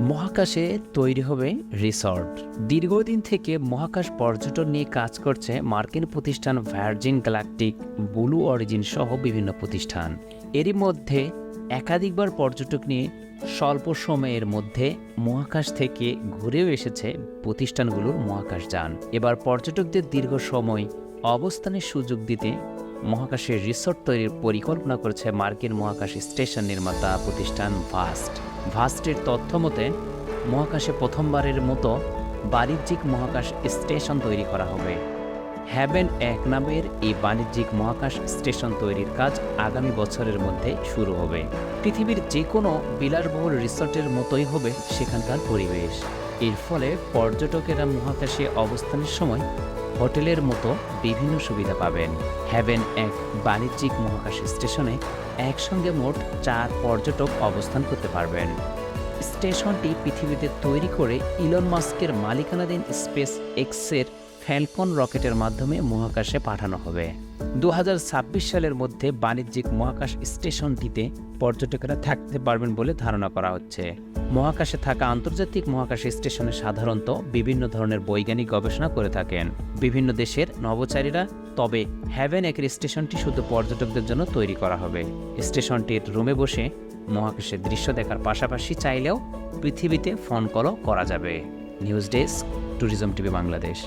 মহাকাশে তৈরি হবে রিসর্ট। দীর্ঘদিন থেকে মহাকাশ পর্যটন নিয়ে কাজ করছে মার্কিন প্রতিষ্ঠান ভার্জিন গ্যালাকটিক, ব্লু অরিজিন সহ বিভিন্ন প্রতিষ্ঠান। এরই মধ্যে একাধিকবার পর্যটক নিয়ে স্বল্প সময়ের মধ্যে মহাকাশ থেকে ঘুরেও এসেছে প্রতিষ্ঠানগুলোর মহাকাশযান। এবার পর্যটকদের দীর্ঘ সময় অবস্থানের সুযোগ দিতে মহাকাশের রিসর্ট তৈরির পরিকল্পনা করেছে মার্কিন মহাকাশ স্টেশন নির্মাতা প্রতিষ্ঠান ভাস্টের তথ্য মতে মহাকাশে প্রথমবারের মতো বাণিজ্যিক মহাকাশ স্টেশন তৈরি করা হবে। হ্যাভেন 1 নামের এই বাণিজ্যিক মহাকাশ স্টেশন তৈরির কাজ আগামী বছরের মধ্যে শুরু হবে। পৃথিবীর যে কোনো বিলাসবহুল রিসর্টের মতোই হবে সেখানকার পরিবেশ। এর ফলে পর্যটকেরা মহাকাশে অবস্থানের সময় হোটেলের মতো বিভিন্ন সুবিধা পাবেন। হ্যাভেন 1 বাণিজ্যিক মহাকাশ স্টেশনে একসঙ্গে মোট 4 পর্যটক অবস্থান করতে পারবেন। স্টেশনটি পৃথিবীতে তৈরি করে ইলন মাস্কের মালিকানাধীন স্পেস এক্সের ফ্যালকন রকেটের মাধ্যমে মহাকাশে পাঠানো হবে। 2026 সালের মধ্যে বাণিজ্যিক মহাকাশ স্টেশনটিতে পর্যটকেরা থাকতে পারবেন বলে ধারণা করা হচ্ছে। মহাকাশে থাকা আন্তর্জাতিক মহাকাশ স্টেশনে সাধারণত বিভিন্ন ধরনের বৈজ্ঞানিক গবেষণা করে থাকেন বিভিন্ন দেশের নভোচারীরা। তবে হ্যাভেন 1 স্টেশনটি শুধু পর্যটকদের জন্য তৈরি করা হবে। স্টেশনটির রুমে বসে মহাকাশের দৃশ্য দেখার পাশাপাশি চাইলেও পৃথিবীতে ফোন কলও করা যাবে। News desk, tourism TV Bangladesh.